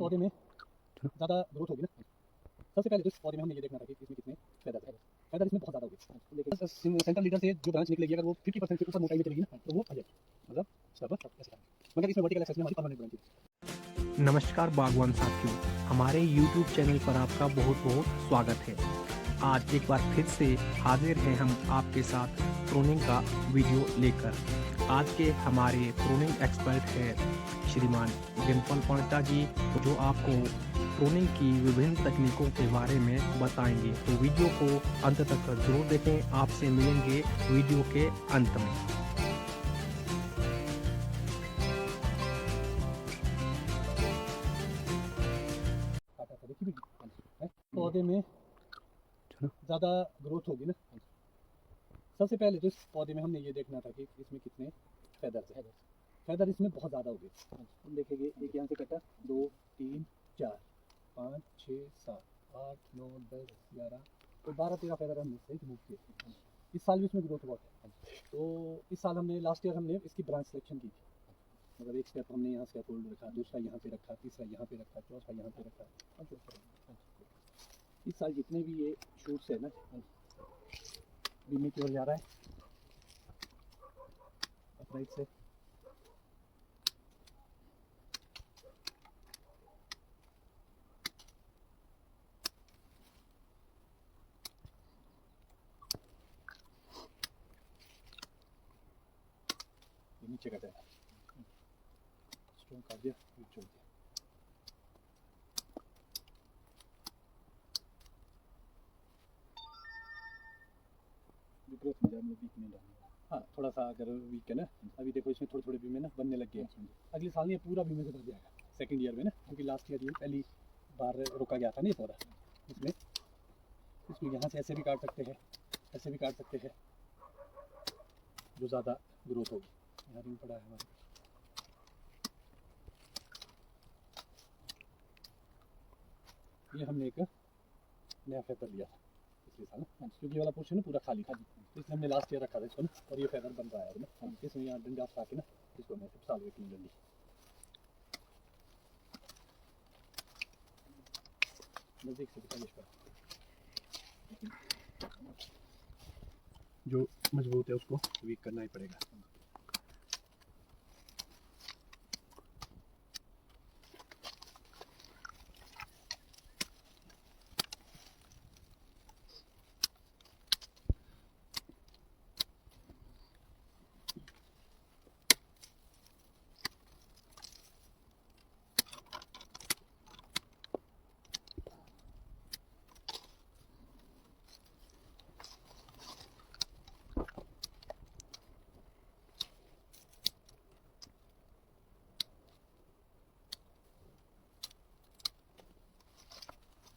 पौधे में ज़्यादा ग्रोथ होगी ना, सबसे पहले तो इस पौधे में हमने ये देखना था कि इसमें कितने फेदर है। फेदर इसमें बहुत ज़्यादा होगी। सेंट्रल लीडर से जो ब्रांच निकलेगी, अगर वो 50% से ऊपर मोटाई में चलेगी ना, तो वो आ जाएगी, मतलब सब ऐसे काम। मगर इसमें वर्टिकल एक्सेस में हमारी परमानेंट ब्रांच है। नमस्कार बागवान साथियों, हमारे YouTube चैनल पर आपका बहुत बहुत स्वागत है। आज एक बार फिर से हाजिर हैं हम आपके साथ प्रूनिंग का वीडियो लेकर। आज के हमारे प्रूनिंग एक्सपर्ट हैं श्रीमान डिम्पल पांटा जी, जो आपको प्रूनिंग की विभिन्न तकनीकों के बारे में बताएंगे। तो वीडियो को अंत तक जरूर देखें। आपसे मिलेंगे वीडियो के अंत में। पौधे में ज़्यादा ग्रोथ होगी ना, सबसे पहले तो इस पौधे में हमने ये देखना था कि इसमें कितने फेदर्स है। फेदर इसमें बहुत ज़्यादा होगी। हम देखेंगे, एक यहाँ से कटा, 2 3 4 5 6 7 8 9 10 11 तो 12-13 फेदर हमने इससे रिमूव किए। इस साल भी इसमें ग्रोथ बहुत है। तो इस साल हमने, लास्ट ईयर हमने इसकी ब्रांच सिलेक्शन की थी। मतलब एक स्टेप हमने यहाँ से होल्ड रखा, दूसरा यहाँ पे रखा, तीसरा यहाँ पे रखा, चौथा यहाँ पे रखा और चौथा। इस साल जितने भी ये शूट्स है ना, बीमे की ओर जा रहा है अपराइट से। नीचे कटा है, स्ट्रॉन्ग कर दिया, छोड़ दिया। ग्रोथ में जाने वीक नहीं डालना। हाँ, थोड़ा सा अगर वीक है ना, अभी देखो इसमें थोड़े थोड़े बीमे ना बनने लग गए हैं। अगले साल ये पूरा बीमे से भर जाएगा सेकंड ईयर में ना, क्योंकि लास्ट ईयर ये पहली बार रोका गया था ना ये पौधा। इसमें यहाँ से ऐसे भी काट सकते हैं, ऐसे भी काट सकते हैं, जो ज़्यादा ग्रोथ होगी। यहाँ रिंग पड़ा है हमारे। ये हमने एक नया फेदर लिया था पिछले साल ना, क्योंकि ये वाला पोर्शन ना पूरा खाली था, इसलिए हमने लास्ट ईयर रखा था इसको ना, और ये फेदर बन रहा है अब ना। इसमें यहाँ डंडा फंसा के ना इसको मैं साल एक डंडी नज़दीक से दिखाइए इसका। जो मजबूत है उसको वीक करना ही पड़ेगा।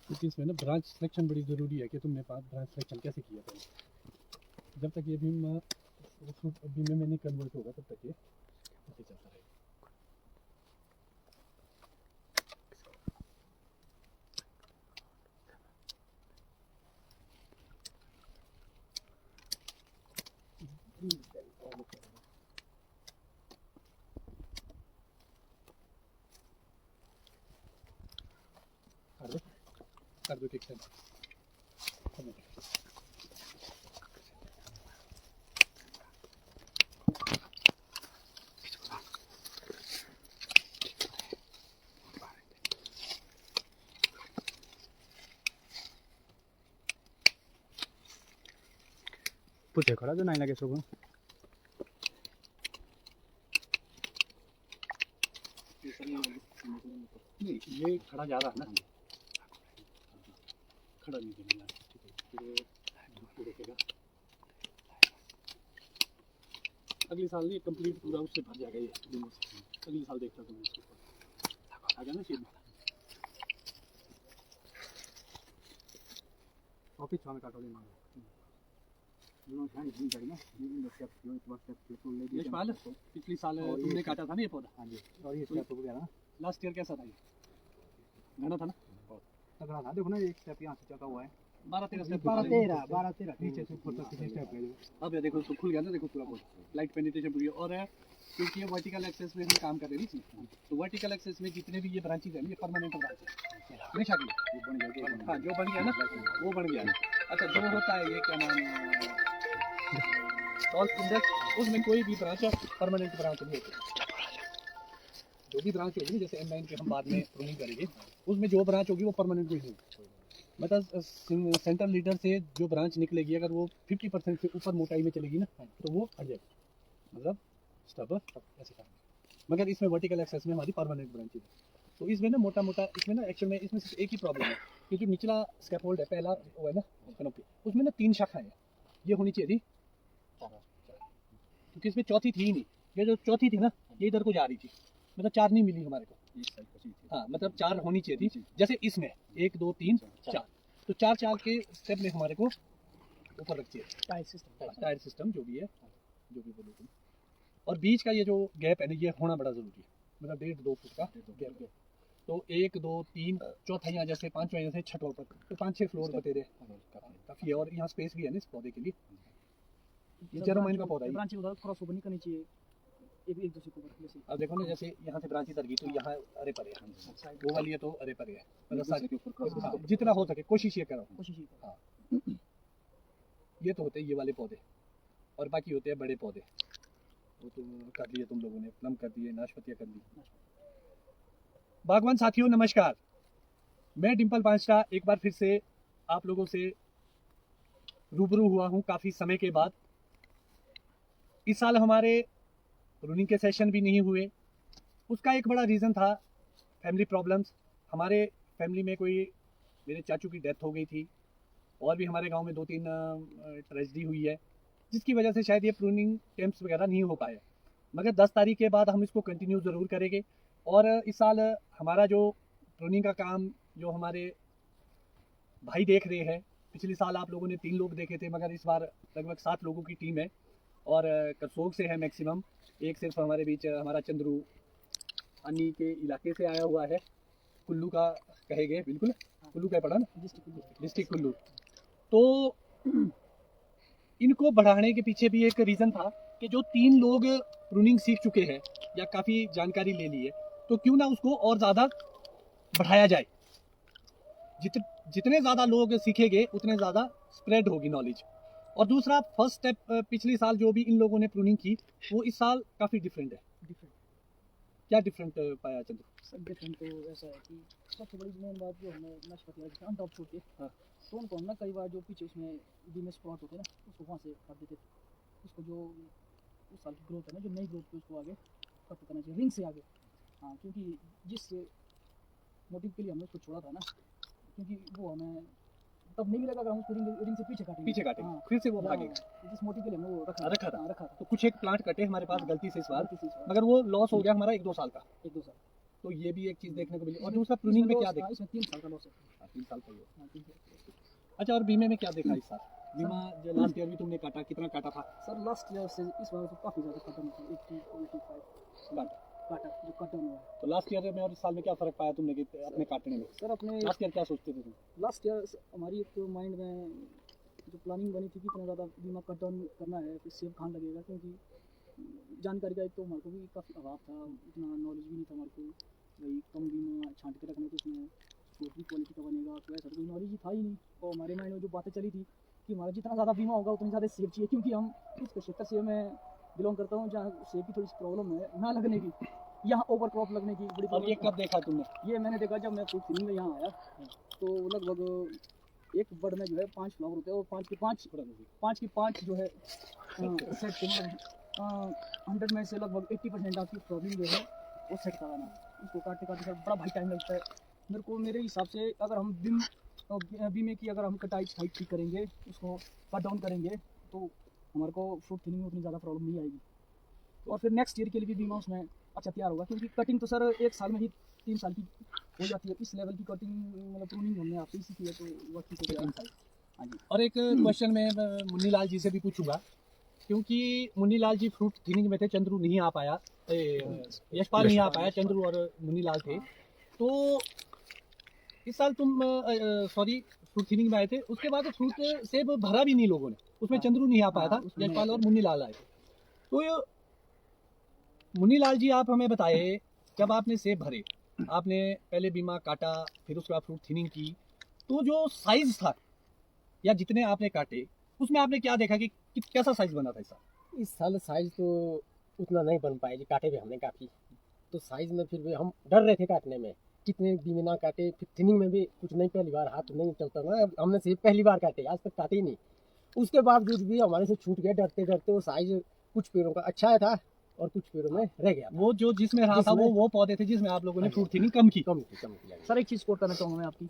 क्योंकि इसमें ना ब्रांच सिलेक्शन बड़ी ज़रूरी है कि तुमने ब्रांच सिलेक्शन कैसे किया पहले। जब तक ये बीम बीमे में नहीं कन्वर्ट होगा तब तक ये ऐसे चलता रहेगा। कर दो ठीक से। पूछे खड़ा जो नहीं लगे सो नहीं, ये खड़ा जा रहा है ना, खड़ा नहीं देना, ठीक है। देखेगा अगले साल ये कंप्लीट पूरा उससे भर जाएगा ये दोनों से। अगले साल देखता तुम इसको आ गया ना शेड। ऑफिस में काटो नहीं मांगो दोनों ध्यान नहीं जाएगा ना। ये स्टेप जो इस वक्त स्टेप तो ले ये पाल पिछले साल तुमने काटा था ना ये पौधा। हां जी, और ये स्टेप हो गया ना। लास्ट ईयर कैसा था ये? घना था ना, बहुत तगड़ा था। देखो ना एक स्टेप यहाँ से चका हुआ है, 12-13 स्टेप 12-13 नीचे से ऊपर तक कितने स्टेप गए। अब ये देखो इसको खुल गया ना, देखो पूरा लाइट पेनिट्रेशन पूरी। और क्योंकि ये वर्टिकल एक्सेस में हम काम कर रहे हैं, तो वर्टिकल एक्सेस में जितने भी ये ब्रांचेज हैं ये परमानेंट ब्रांच है, हमेशा के लिए बन गया। हाँ जो बन गया ना वो बन गया। अच्छा जो होता है ये क्या नाम है सॉल्ट इंडेक्स, उसमें कोई भी ब्रांच परमानेंट ब्रांच नहीं होती। जो भी ब्रांच होगी जैसे M9 के हम बाद में प्रूनिंग करेंगे, उसमें जो ब्रांच होगी वो परमानेंट कोई नहीं होगी। मतलब सेंट्रल लीडर से जो ब्रांच निकलेगी अगर वो 50% से ऊपर मोटाई में चलेगी ना तो वो हट जाएगी, मतलब स्टब ऐसे काम। मगर इसमें वर्टिकल एक्सेस में हमारी परमानेंट ब्रांच है। तो इसमें ना मोटा मोटा इसमें ना एक्चुअल में इसमें सिर्फ एक ही प्रॉब्लम है कि जो निचला स्कैफोल्ड है पहला वो है ना कैनोपी, उसमें ना 3 शाखाएं हैं, ये होनी चाहिए थी 4, क्योंकि इसमें चौथी थी ही नहीं। ये जो चौथी थी ना ये इधर को जा रही थी, मतलब 4 नहीं मिली हमारे को। हाँ मतलब 4 होनी चाहिए थी, जैसे इसमें 1 2 3 4, तो 4 के स्टेप में हमारे को ऊपर रखती है टायर सिस्टम जो भी है, जो भी बोलो तुम। और बीच का ये जो गैप है ना ये होना बड़ा जरूरी है, मतलब 1.5-2 फुट का गैप है। तो 1 2 3 चौथा यहाँ जैसे 5वां जैसे छठवां पर, तो 5-6 फ्लोर बतेरे काफी है। और यहाँ स्पेस भी है ना इस पौधे के लिए, ये जेरोमाइन का पौधा है। ब्रांच उधर क्रॉस ओवर नहीं करनी चाहिए एक दूसरे को जैसे। अब देखो ना जैसे यहाँ से ब्रांच इधर गई तो यहाँ अरे परे है, वो वाली है तो अरे परे है, मतलब हाँ, जितना हो सके कोशिश ये करो। कोशिश ही हाँ ये तो होते हैं ये वाले पौधे, और बाकी होते हैं बड़े पौधे, वो तो कर दिए तुम लोगों ने, प्लम कर दिए, नाशपतियाँ कर दी। बागवान साथियों नमस्कार, मैं डिम्पल पांचटा एक बार फिर से आप लोगों से रूबरू हुआ हूँ काफ़ी समय के बाद। इस साल हमारे प्रूनिंग के सेशन भी नहीं हुए, उसका एक बड़ा रीज़न था फैमिली प्रॉब्लम्स। हमारे फैमिली में कोई मेरे चाचू की डेथ हो गई थी, और भी हमारे गांव में 2-3 ट्रेजेडी हुई है, जिसकी वजह से शायद ये प्रूनिंग कैंप्स वगैरह नहीं हो पाए। मगर 10 तारीख के बाद हम इसको कंटिन्यू ज़रूर करेंगे। और इस साल हमारा जो प्रूनिंग का काम जो हमारे भाई देख रहे हैं, पिछले साल आप लोगों ने 3 लोग देखे थे, मगर इस बार लगभग 7 लोगों की टीम है, और करसोग से है मैक्सिमम, एक सिर्फ हमारे बीच हमारा चंद्रू अन्नी के इलाके से आया हुआ है, कुल्लू का कहे गए, बिल्कुल कुल्लू का पड़ा ना, डिस्ट्रिक्ट कुल्लू। तो इनको बढ़ाने के पीछे भी एक रीज़न था कि जो 3 लोग प्रूनिंग सीख चुके हैं या काफ़ी जानकारी ले ली है, तो क्यों ना उसको और ज़्यादा बढ़ाया जाए। जितने ज़्यादा लोग सीखेंगे उतने ज़्यादा स्प्रेड होगी नॉलेज। और दूसरा फर्स्ट स्टेप, पिछले साल जो भी इन लोगों ने प्रूनिंग की वो इस साल काफ़ी डिफरेंट है। क्या डिफरेंट पाया चंद्र? सब डिफरेंट तो ऐसा है कि सबसे बड़ी मेन बात जो हमें नाशपाती ऑन टॉप छोड़ के, हाँ। तो उनको हम ना कई बार जो पीछे उसमें बीम स्पॉट होते हैं ना उसको वहाँ से काट देते थे, उसको जो उस साल की ग्रोथ है ना जो नई ग्रोथ पे उसको आगे कट करना चाहिए रिंग से आगे। हाँ क्योंकि जिस मोटिव के लिए हमने उसको छोड़ा था ना, क्योंकि वो हमें तब नहीं मिलेगा अगर हम उसको रिंग से पीछे काटेंगे। हाँ, फिर से वो भागेगा। जिस मोटिव के लिए हमने वो रखा था। तो कुछ एक प्लांट कटे हमारे पास गलती से इस बार, गलती से इस बार। मगर वो लॉस हो गया हमारा 1-2 साल का। 1-2 साल। तो ये भी एक चीज़ देखने को मिली। और दूसरा प्रूनिंग में क्या देखा? इसमें 3 साल का लॉस है। 3 साल का ही है। हाँ, 3 साल। अच्छा, और बीमे में क्या देखा इस साल? बीमा जो लास्ट ईयर भी तुमने काटा, कितना काटा था? सर लास्ट ईयर से इस बार तो काफ़ी ज़्यादा कटन हुआ, 85 काटा जो कटन हुआ। तो लास्ट ईयर में और इस साल में क्या फ़र्क पाया तुमने कि अपने काटने में? सर अपने लास्ट ईयर क्या सोचते थे तुम? लास्ट ईयर हमारी एक माइंड में जो प्लानिंग बनी थी कि इतना ज़्यादा बीमा कट डाउन करना है, फिर सेव कहाँ लगेगा, क्योंकि जानकारी का एक तो हमारे को भी काफ़ी अभाव था, इतना नॉलेज भी नहीं था हमारे को, वही कम बीमा छांट के रखना तो उसमें फ्रूट भी क्वालिटी का बनेगा, तो ऐसा कोई नॉलेज ही था ही नहीं। और हमारे माइंड में जो बातें चली थी कि हमारा जितना ज़्यादा बीमा होगा उतनी ज़्यादा सेव चाहिए, क्योंकि हम इस क्षेत्र से मैं बिलोंग करता हूँ जहाँ सेब की थोड़ी सी प्रॉब्लम है ना लगने की, यहाँ ओवर क्रॉप लगने की बड़ी। और ये कब देखा तुमने? ये मैंने देखा जब मैं फ्रूट सीलिंग में यहाँ आया, तो लगभग एक बर्ड में जो है 5 फ्लावर होते हैं, और 5 के 5 जो है सेट के 100 में से लगभग 80% आपकी प्रॉब्लम जो है वो सेट कराना। उसको काटते काटते सर बड़ा भाई टाइम लगता है मेरे को। मेरे हिसाब से अगर हम बीमे की अगर हम कटाई साइड ठीक करेंगे, उसको कट डाउन करेंगे, तो हमारे को फ्रूट थिनिंग में उतनी ज़्यादा प्रॉब्लम नहीं आएगी। और फिर नेक्स्ट ईयर के लिए भी बीमा उसमें अच्छा तैयार होगा, क्योंकि कटिंग तो सर 1 साल में ही 3 साल की हो जाती है। इस लेवल की कटिंग मतलब प्रूनिंग हमने आपसे ही सीखी है, तो वक्त तो 3 साल। हाँ जी। और एक क्वेश्चन मैं मुन्नी लाल जी से भी पूछूंगा, क्योंकि मुन्नी लाल जी फ्रूट थिनिंग में थे, चंद्रू नहीं आ पाया, यशपाल नहीं आ पाया, चंद्रू और मुन्नी लाल थे। तो इस साल तुम फ्रूट थिनिंग में आए थे, उसके बाद फ्रूट सेब भरा भी नहीं लोगों ने, उसमें चंद्रू नहीं आ पाया था, उसमें यशपाल और मुन्नी लाल आए थे। तो ये मुन्नी लाल जी, आप हमें बताए, जब आपने सेब भरे, आपने पहले बीमा काटा, फिर उसके बाद फ्रूट थिनिंग की, तो जो साइज था या जितने आपने काटे उसमें आपने क्या देखा कि कैसा साइज बना था इस साल? इस साल साइज तो उतना नहीं बन पाए जी, काटे भी हमने काफ़ी, तो साइज में फिर भी हम डर रहे थे काटने में, कितने बीमे ना काटे, फिर थिनिंग में भी कुछ नहीं, पहली बार हाथ नहीं चलता ना, हमने सिर्फ पहली बार काटे, आज तक काटे ही नहीं। उसके बावजूद भी हमारे से छूट गया, डरते डरते वो साइज कुछ पेड़ों का अच्छा था और कुछ पेड़ों में रह गया। वो जो जिसमें रहा था वो पौधे थे जिसमें आप लोगों ने फ्रूट थिनिंग कम की। कम की। सर एक चीज़ कोट करना चाहूँगा मैं आपकी,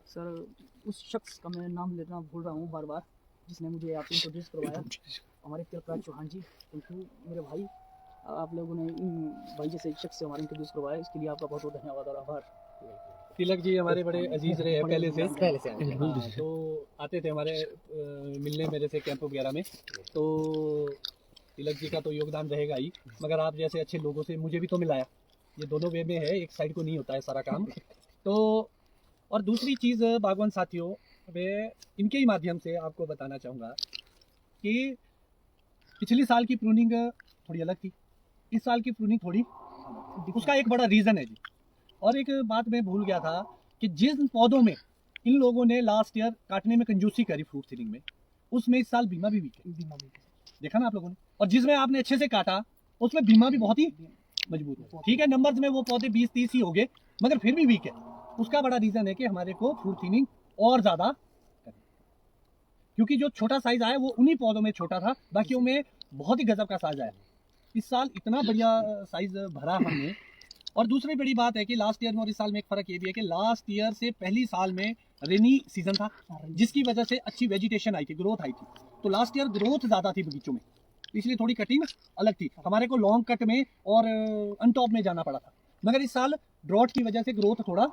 सर उस शख्स का मैं नाम लेना भूल रहा हूँ बार बार, जिसने मुझे आपको इंट्रोड्यूस करवाया, हमारे तिलकराज चौहान जी, थैंक यू मेरे भाई, आप लोगों ने भाई जैसे एक शख्स से हमारे इंट्रोड्यूस करवाया, इसके लिए आपका बहुत बहुत धन्यवाद और आभार। तिलक जी हमारे बड़े अजीज रहे हैं पहले से। पहले तो आते थे हमारे मिलने मेरे से कैंप वगैरह में, तो तिलक जी का तो योगदान रहेगा ही, मगर आप जैसे अच्छे लोगों से मुझे भी तो मिलाया, ये दोनों वे में है, एक साइड को नहीं होता है सारा काम। तो और दूसरी चीज़ बागवान साथियों, मैं इनके ही माध्यम से आपको बताना चाहूँगा कि पिछले साल की प्रूनिंग थोड़ी अलग थी, इस साल की प्रूनिंग थोड़ी, उसका एक बड़ा रीज़न है जी। और एक बात मैं भूल गया था कि जिन पौधों में इन लोगों ने लास्ट ईयर काटने में कंजूसी करी फ्रूट थिनिंग में, उसमें इस साल बीमा भी वीक है, देखा ना आप लोगों ने। और जिसमें आपने अच्छे से काटा उसमें बीमा भी बहुत ही मजबूत है। ठीक है, नंबर्स में वो पौधे 20-30 ही हो गए, मगर फिर भी वीक है। उसका बड़ा रीज़न है कि हमारे को फ्रूट थिनिंग और ज़्यादा, क्योंकि जो छोटा साइज आया वो उन्हीं पौधों में छोटा था, बाकियों में बहुत ही गजब का साइज आया। इस साल इतना बढ़िया साइज भरा हमने। और दूसरी बड़ी बात है कि लास्ट ईयर में और इस साल में एक फ़र्क ये भी है कि लास्ट ईयर से पहली साल में रेनी सीजन था, जिसकी वजह से अच्छी वेजिटेशन आई थी, ग्रोथ आई थी। तो लास्ट ईयर ग्रोथ ज़्यादा थी बगीचों में, इसलिए थोड़ी कटिंग अलग थी, हमारे को लॉन्ग कट में और अनटॉप में जाना पड़ा था। मगर इस साल ड्रॉट की वजह से ग्रोथ थोड़ा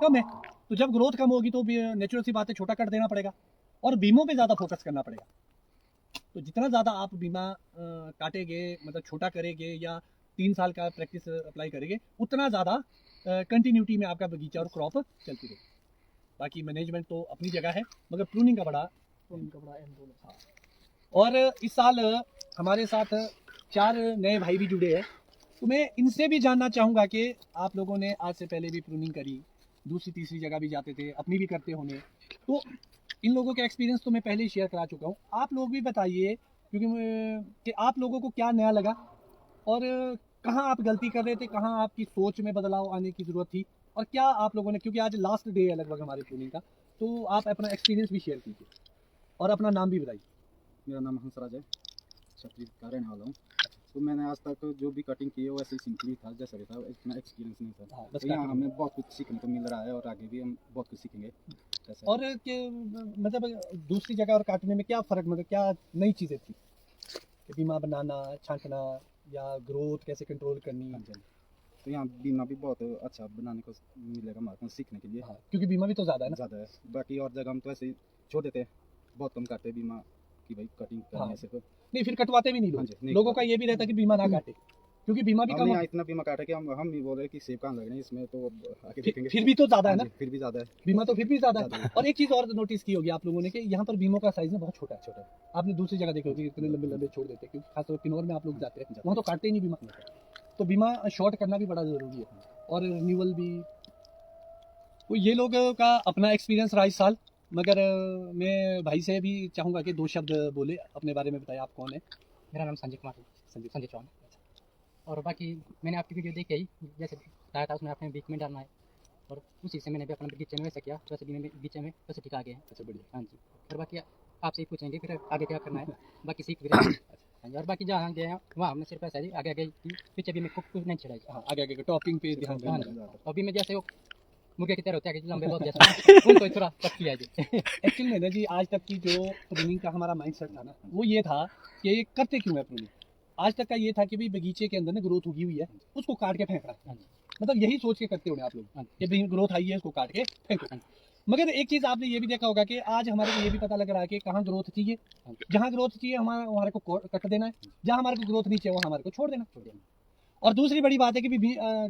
कम है, तो जब ग्रोथ कम होगी तो नेचुरल सी बात है, छोटा कट देना पड़ेगा और बीमों पे ज़्यादा फोकस करना पड़ेगा। तो जितना ज़्यादा आप बीमा काटेंगे, मतलब छोटा करेंगे या 3 साल का प्रैक्टिस अप्लाई करेंगे, उतना ज़्यादा कंटिन्यूटी में आपका बगीचा और क्रॉप चलती रहेगी। बाकी मैनेजमेंट तो अपनी जगह है, मगर प्रूनिंग का बड़ा अहम रोल है। और इस साल हमारे साथ 4 नए भाई भी जुड़े हैं, तो मैं इनसे भी जानना चाहूँगा कि आप लोगों ने आज से पहले भी प्रूनिंग करी, दूसरी तीसरी जगह भी जाते थे, अपनी भी करते होंगे, तो इन लोगों का एक्सपीरियंस तो मैं पहले ही शेयर करा चुका हूँ। आप लोग भी बताइए कि आप लोगों को क्या नया लगा और कहाँ आप गलती कर रहे थे, कहाँ आपकी सोच में बदलाव आने की ज़रूरत थी, और क्या आप लोगों ने, क्योंकि आज लास्ट डे है लगभग हमारे प्रूनिंग का, तो आप अपना एक्सपीरियंस भी शेयर कीजिए और अपना नाम भी बताइए। मेरा नाम हंसराज है, छतरी का रहने वाला हूँ। तो मैंने आज तक जो भी कटिंग की है वो ऐसे ही सिंपली था जैसा भी था, इतना एक्सपीरियंस नहीं था। बस तो यहाँ हमें बहुत कुछ सीखने को मिल रहा है और आगे भी हम बहुत कुछ सीखेंगे। और मतलब दूसरी जगह और काटने में क्या फ़र्क, मतलब क्या नई चीज़ें थी कि बीमा बनाना, छांटना या ग्रोथ कैसे कंट्रोल करनी? तो यहाँ बीमा भी बहुत अच्छा बनाने को मिलेगा हमारे को सीखने के लिए। हाँ, क्योंकि बीमा भी तो ज़्यादा है ना। ज़्यादा है, बाकी और जगह हम तो ऐसे ही छोड़ देते हैं, बहुत कम काटते बीमा की भाई कटिंग करने से। तो नहीं, फिर कटवाते भी नहीं लोग, लोगों का ये भी रहता है कि बीमा ना काटे, क्योंकि बीमा भी कम है। इतना बीमा काटा कि हम भी बोल रहे हैं कि सेब कहाँ लग रहे हैं इसमें, तो आगे देखेंगे। फिर भी तो ज़्यादा है ना, फिर भी ज़्यादा है बीमा तो फिर भी ज़्यादा है। और एक चीज़ और नोटिस की होगी आप लोगों ने कि यहाँ पर बीमों का साइज़ बहुत छोटा है। आपने दूसरी जगह देखी होगी इतने लंबे लंबे छोड़ देते हैं, क्योंकि खासतौर किन्नौर में आप लोग जाते हैं, वहाँ तो काटते ही नहीं बीमा। तो बीमा शॉर्ट करना भी बड़ा ज़रूरी है और रिन्यूअल भी। तो ये लोगों का अपना एक्सपीरियंस रहा इस साल, मगर मैं भाई से भी चाहूँगा कि 2 शब्द बोले, अपने बारे में बताइए, आप कौन है? मेरा नाम संजय कुमार है, संजय चौहान। और बाकी मैंने आपकी वीडियो देखी ही, जैसे बताया था उसमें आपने बीच में डालना है, और उसी से मैंने भी अपना बगीचे में वैसा किया, वैसे भी मैं बगीचे में वैसे टिका गए हैं। अच्छा, बढ़िया। हाँ जी। और बाकी आपसे ही पूछेंगे फिर आगे क्या करना है, बाकी सीख भी रहे हैं। हाँ जी। और बाकी जहाँ गए हैं वहाँ हमने सिर्फ ऐसा ही आगे आगे की, पीछे भी मैं कुछ नहीं छिड़ाई। हाँ, आगे आगे टॉपिंग पे ध्यान हाँ देना। जी। अभी मैं जैसे वो मुर्गे की तरह होते हैं लंबे बहुत जैसे उनको थोड़ा टच किया जी। एक्चुअल में ना जी, आज तक की जो प्रूनिंग का हमारा माइंडसेट था ना, वो ये था कि ये करते क्यों है प्रूनिंग। आज तक का ये था कि भाई बगीचे के अंदर ना ग्रोथ उगी हुई है, उसको काट के फेंकना है, मतलब यही सोच के करते होंगे आप लोग कि भाई ग्रोथ आई है, उसको काट के फेंको। मगर एक चीज़ आपने ये भी देखा होगा कि आज हमारे को ये भी पता लग रहा है कि कहाँ ग्रोथ चाहिए, जहाँ ग्रोथ चाहिए हमारे को कट देना है, जहाँ हमारे को ग्रोथ नहीं चाहिए वहाँ हमारे को छोड़ देना। और दूसरी बड़ी बात है कि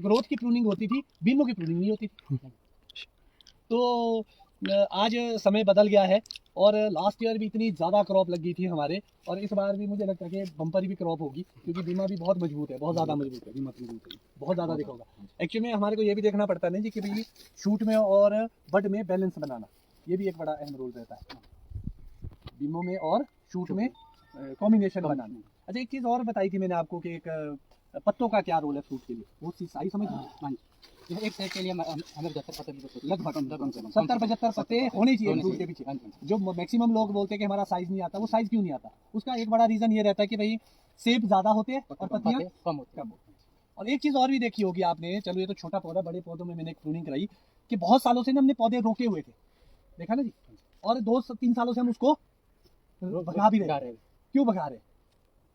ग्रोथ की प्रूनिंग होती थी, बीमों की प्रूनिंग नहीं होती थी। तो आज समय बदल गया है और लास्ट ईयर भी इतनी ज़्यादा क्रॉप लगी थी हमारे, और इस बार भी मुझे लगता है कि बम्पर भी क्रॉप होगी, क्योंकि बीमा भी बहुत मजबूत है, बहुत ज़्यादा मजबूत है, बीमा मजबूत है। बहुत ज़्यादा देखा होगा। एक्चुअली में हमारे को ये भी देखना पड़ता है ना जी कि भाई शूट में और बड में बैलेंस बनाना, ये भी एक बड़ा अहम रोल रहता है, बीमों में और शूट में कॉम्बिनेशन बनाना। अच्छा, एक चीज़ और बताई थी मैंने आपको कि एक पत्तों का क्या रोल है फ्रूट के लिए, वो चीज़ सही समझ हाँ जी, जैसे एक सेट के लिए हमें 75% की जरूरत होती है। लगभग 70-75 पत्ते होने चाहिए फ्रूट के पीछे। हाँ जी, जो मैक्सिमम लोग बोलते हैं कि हमारा साइज नहीं आता, वो साइज क्यों नहीं आता? उसका एक बड़ा रीज़न ये रहता है कि भाई सेब ज़्यादा होते हैं और पत्तियाँ पत्ते कम होते कम होती हैं। और एक चीज़ और भी देखी होगी आपने, चलो ये तो छोटा पौधा, बड़े पौधों में मैंने एक प्रूनिंग कराई कि बहुत सालों से ना हमने पौधे रोके हुए थे, देखा ना जी, और 2-3 सालों से हम उसको भगा भी रहे। क्यों भगा रहे?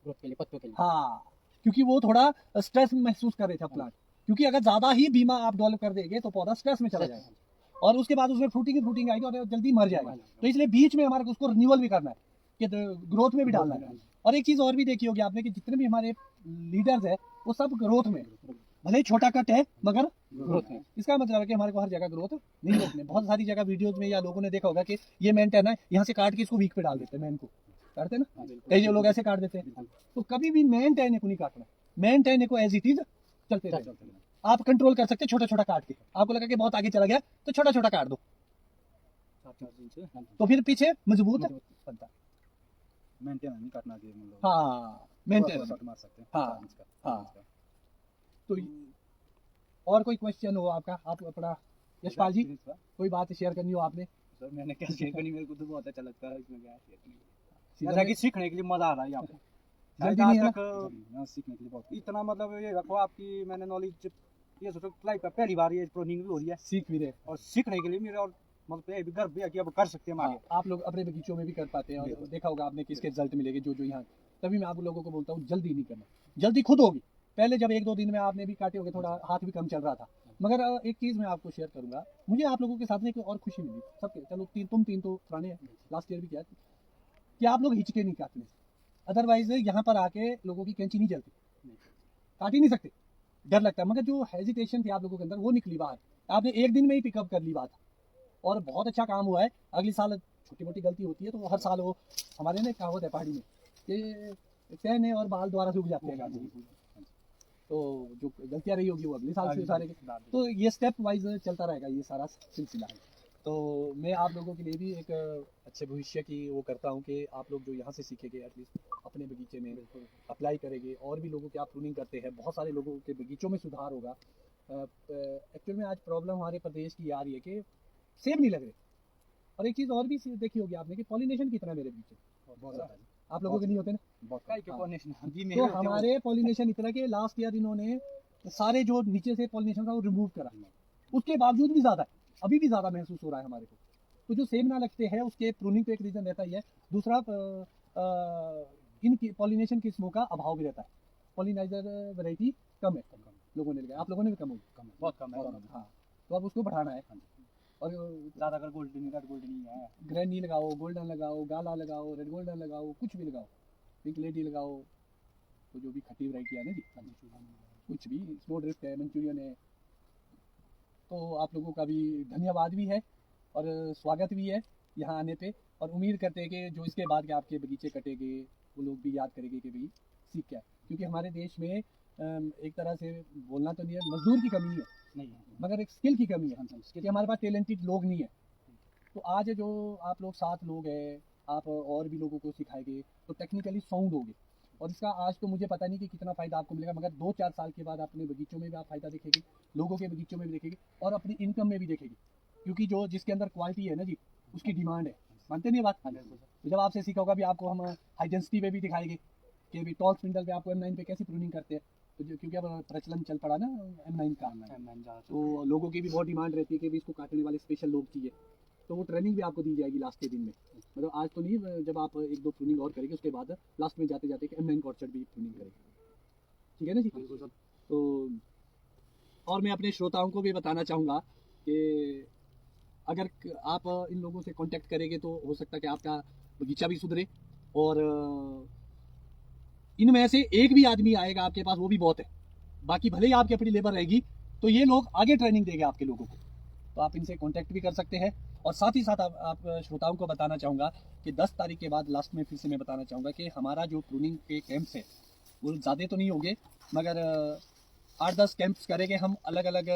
ग्रोथ के लिए, पत्तों के लिए। हाँ, क्योंकि वो थोड़ा स्ट्रेस महसूस कर रहे थे प्लांट, क्योंकि अगर ज़्यादा ही बीमा आप डेवलप कर देंगे तो पौधा स्ट्रेस में चला जाएगा और उसके बाद उसमें फ्रूटिंग आएगी और जल्दी मर जाएगा। तो इसलिए बीच में हमारे को उसको रिन्यूअल भी करना है कि ग्रोथ में भी डालना है। और एक चीज़ और भी देखी होगी आपने कि जितने भी हमारे लीडर्स है वो सब ग्रोथ में, भले ही छोटा कट है मगर ग्रोथ में। इसका मतलब है कि हमारे को हर जगह ग्रोथ नहीं रोकने। बहुत सारी जगह वीडियोज में या लोगों ने देखा होगा कि ये मेंट है ना, यहाँ से काट के इसको वीक पे डाल देते हैं, मेन को काटते हैं ना, कई लोग ऐसे काट देते हैं। तो कभी भी मेन टहने को नहीं काटना, मेन टहने को एज इट इज चलते रहना। आप कंट्रोल कर सकते हैं छोटा छोटा काट के, आपको लगा कि बहुत आगे चला गया तो छोटा छोटा काट दो, तो फिर पीछे मजबूत बनता है। मेंटेन नहीं काटना चाहिए मतलब। हाँ, मेंटेन। शॉट मार सकते हैं। हाँ, हाँ। तो और कोई क्वेश्चन हो आपका, आप अपना यशपाल जी कोई बात शेयर करनी हो आपने? सर मैंने क्या शेयर करनी, मेरे को तो बहुत अच्छा लगता है इसमें, क्या शेयर करनी, सीधा जैसा कि सीखने के लिए मजा आ रहा है यहाँ पे। जल्दी नहीं है ना? यहाँ सीखने के लिए बहुत इतना मतलब ये रखो आपकी, मैंने नॉलेज ये सोचो लाइफ का पहली बार ये प्रोनिंग भी हो रही है सीख भी रहे। और सीखने के लिए मेरे और मतलब ये भी गर्व भी है कि अब कर सकते हैं हम आगे। आप लोग अपने बगीचों में भी कर पाते हैं और देखा होगा आपने कि इसके रिजल्ट मिलेंगे जो जो यहाँ। तभी मैं आप लोगों को बोलता हूँ जल्दी नहीं करना, जल्दी खुद होगी। पहले जब 1-2 दिन में आपने भी काटे होगे, थोड़ा हाथ भी कम चल रहा था, मगर एक चीज़ मैं आपको शेयर करूंगा, मुझे आप लोगों के साथ में एक और खुशी मिली सबके। चलो तुम तीन तो पुराने हैं, लास्ट ईयर भी किया कि आप लोग हिचके नहीं काटने से। अदरवाइज यहाँ पर आके लोगों की कैंची नहीं चलती, काट ही नहीं सकते, डर लगता है। मगर जो हेजिटेशन थी आप लोगों के अंदर वो निकली बाहर, आपने एक दिन में ही पिकअप कर ली बात और बहुत अच्छा काम हुआ है। अगली साल छोटी मोटी गलती होती है तो हर साल वो हमारे ना कहावत है पहाड़ी में कि सहने और बाल द्वारा सूख जाते हैं गांधी, तो जो गलतियाँ रही होगी वो अगले साल से सारे। तो ये स्टेप वाइज चलता रहेगा ये सारा सिलसिला। तो मैं आप लोगों के लिए भी एक अच्छे भविष्य की वो करता हूँ कि आप लोग जो यहाँ से सीखेंगे एटलीस्ट अपने बगीचे में अप्लाई करेंगे, और भी लोगों के आप प्रूनिंग करते हैं, बहुत सारे लोगों के बगीचों में सुधार होगा। एक्चुअल में आज प्रॉब्लम हमारे प्रदेश की आ रही है कि सेब नहीं लग रहे। और एक चीज़ और भी देखी होगी आपने कि पॉलिनेशन कितना मेरे बगीचे बहुत ज़्यादा है। आप लोगों के नहीं होते ना, बहुत काय के हाँ। pollination भी तो मेरे होते हैं वो। हमारे पॉलिनेशन इतना कि लास्ट ईयर इन्होंने सारे जो नीचे से पॉलिनेशन था वो रिमूव करा, उसके बावजूद भी ज़्यादा है, अभी भी ज़्यादा महसूस हो रहा है हमारे को। तो जो सेब ना लगते हैं उसके प्रूनिंग पे एक रीज़न रहता ही है। दूसरा इन पॉलिनेशन किस्मों का अभाव भी रहता है, पॉलिनाइजर वैरायटी कम है, लोगों ने लगाया, आप लोगों ने भी कम होगी, बहुत कम है। हाँ। तो अब उसको बढ़ाना है, और ज़्यादातर गोल्डन रेड गोल्डन ही है। ग्रैंडी लगाओ, गोल्डन लगाओ, गाला लगाओ, रेड गोल्डन लगाओ, कुछ भी लगाओ, पिंक लेडी लगाओ, तो जो भी खट्टी वैरायटी है ना जी, कुछ भी, स्नो ड्रिफ्ट है, मंचूरियन है। तो आप लोगों का भी धन्यवाद भी है और स्वागत भी है यहाँ आने पे, और उम्मीद करते हैं कि जो इसके बाद के आपके बगीचे कटेंगे वो लोग भी याद करेंगे कि भाई सीख क्या है। क्योंकि हमारे देश में एक तरह से बोलना तो नहीं है, मजदूर की कमी है, नहीं मगर एक स्किल की कमी है कि हमारे पास टैलेंटेड लोग नहीं है। तो आज जो आप लोग 7 लोग हैं, आप और भी लोगों को सिखाएंगे तो टेक्निकली साउंड होगे, और इसका आज तो मुझे पता नहीं कि कितना फ़ायदा आपको मिलेगा, मगर 2-4 साल के बाद अपने बगीचों में भी आप फ़ायदा देखेंगे, लोगों के बगीचों में भी देखेंगे और अपनी इनकम में भी देखेंगे। क्योंकि जो जिसके अंदर क्वालिटी है ना जी, उसकी डिमांड है, मानते नहीं बात? तो जब आपसे सीखा होगा भी आपको हम हाई डेंसिटी पे भी दिखाएंगे कि अभी टॉल स्पिंडल पे आपको M9 पे कैसी प्रूनिंग करते हैं। तो क्योंकि अब प्रचलन चल पड़ा ना M9 का, तो लोगों की भी बहुत डिमांड रहती है कि भी इसको काटने वाले स्पेशल लोग चाहिए, तो वो ट्रेनिंग भी आपको दी जाएगी लास्ट के दिन में। मतलब आज तो नहीं, जब आप 1-2 प्रूनिंग और करेंगे उसके बाद लास्ट में जाते जाते M9 कॉर्चर्ड भी प्रूनिंग करेंगे, ठीक है ना जी? तो और मैं अपने श्रोताओं को भी बताना चाहूँगा कि अगर आप इन लोगों से कांटेक्ट करेंगे तो हो सकता है कि आपका बगीचा भी सुधरे, और इनमें से एक भी आदमी आएगा आपके पास वो भी बहुत है। बाकी भले ही आपकी अपनी लेबर रहेगी तो ये लोग आगे ट्रेनिंग देंगे आपके लोगों को, तो आप इनसे कांटेक्ट भी कर सकते हैं। और साथ ही साथ आप श्रोताओं को बताना चाहूँगा कि 10 तारीख के बाद लास्ट में फिर से मैं बताना चाहूँगा कि हमारा जो प्रूनिंग के कैंप्स है वो ज़्यादा तो नहीं होंगे, मगर 8-10 कैंप्स करेंगे हम अलग अलग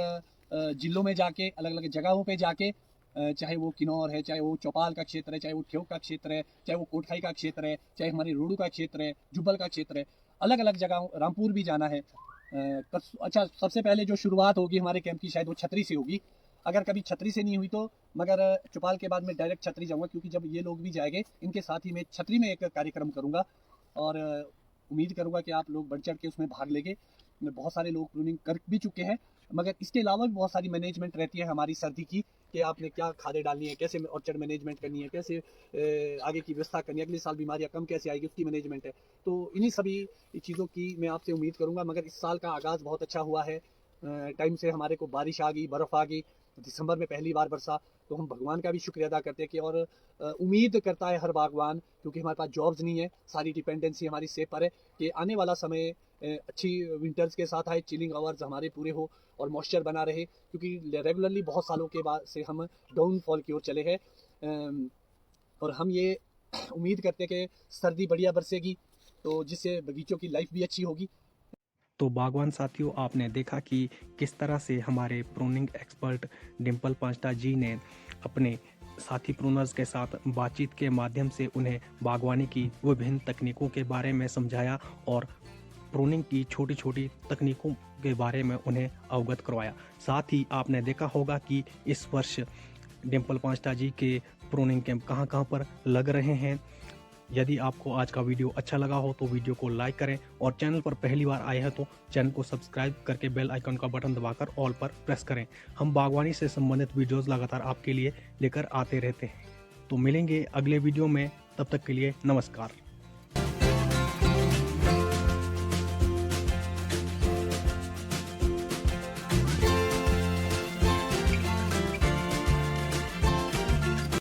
जिलों में जाके, अलग अलग जगहों पे जाके, चाहे वो किन्नौर है, चाहे वो चौपाल का क्षेत्र है, चाहे वो ठेव का क्षेत्र है, चाहे वो कोटखाई का क्षेत्र है, चाहे हमारे रोडू का क्षेत्र है, जुब्बल का क्षेत्र है, अलग अलग जगहों, रामपुर भी जाना है। अच्छा, सबसे पहले जो शुरुआत होगी हमारे कैंप की शायद वो छतरी से होगी। अगर कभी छतरी से नहीं हुई तो मगर चौपाल के बाद मैं डायरेक्ट छतरी जाऊँगा, क्योंकि जब ये लोग भी जाएंगे इनके साथ ही मैं छतरी में एक कार्यक्रम करूँगा और उम्मीद करूँगा कि आप लोग बढ़ चढ़ के उसमें भाग लेंगे। बहुत सारे लोग प्रूनिंग कर भी चुके हैं, मगर इसके अलावा भी बहुत सारी मैनेजमेंट रहती है हमारी सर्दी की कि आपने क्या खादें डालनी है, कैसे ऑर्चर्ड मैनेजमेंट करनी है, कैसे आगे की व्यवस्था करनी है, अगले साल बीमारियां कम कैसे आएगी उसकी मैनेजमेंट है। तो इन्हीं सभी चीज़ों की मैं आपसे उम्मीद करूंगा। मगर इस साल का आगाज़ बहुत अच्छा हुआ है, टाइम से हमारे को बारिश आ गई, बर्फ़ आ गई, दिसंबर में पहली बार बरसा, तो हम भगवान का भी शुक्रिया अदा करते हैं कि और उम्मीद करता है हर बागवान, क्योंकि हमारे पास जॉब्स नहीं है, सारी डिपेंडेंसी हमारी सेब पर है कि आने वाला समय अच्छी विंटर्स के साथ आए, चिलिंग आवर्स हमारे पूरे हो और मॉइस्चर बना रहे, क्योंकि रेगुलरली बहुत सालों के बाद से हम डाउनफॉल की ओर चले हैं। और हम ये उम्मीद करते हैं कि सर्दी बढ़िया बरसेगी, तो जिससे बगीचों की लाइफ भी अच्छी होगी। तो बागवान साथियों, आपने देखा कि किस तरह से हमारे प्रूनिंग एक्सपर्ट डिम्पल पांचटा जी ने अपने साथी प्रूनर्स के साथ बातचीत के माध्यम से उन्हें बागवानी की विभिन्न तकनीकों के बारे में समझाया और प्रूनिंग की छोटी छोटी तकनीकों के बारे में उन्हें अवगत करवाया। साथ ही आपने देखा होगा कि इस वर्ष डिम्पल पांचटा जी के प्रूनिंग कैंप कहाँ कहाँ पर लग रहे हैं। यदि आपको आज का वीडियो अच्छा लगा हो तो वीडियो को लाइक करें और चैनल पर पहली बार आए हैं तो चैनल को सब्सक्राइब करके बेल आइकन का बटन दबाकर ऑल पर प्रेस करें। हम बागवानी से संबंधित वीडियोस लगातार आपके लिए लेकर आते रहते हैं। तो मिलेंगे अगले वीडियो में, तब तक के लिए नमस्कार।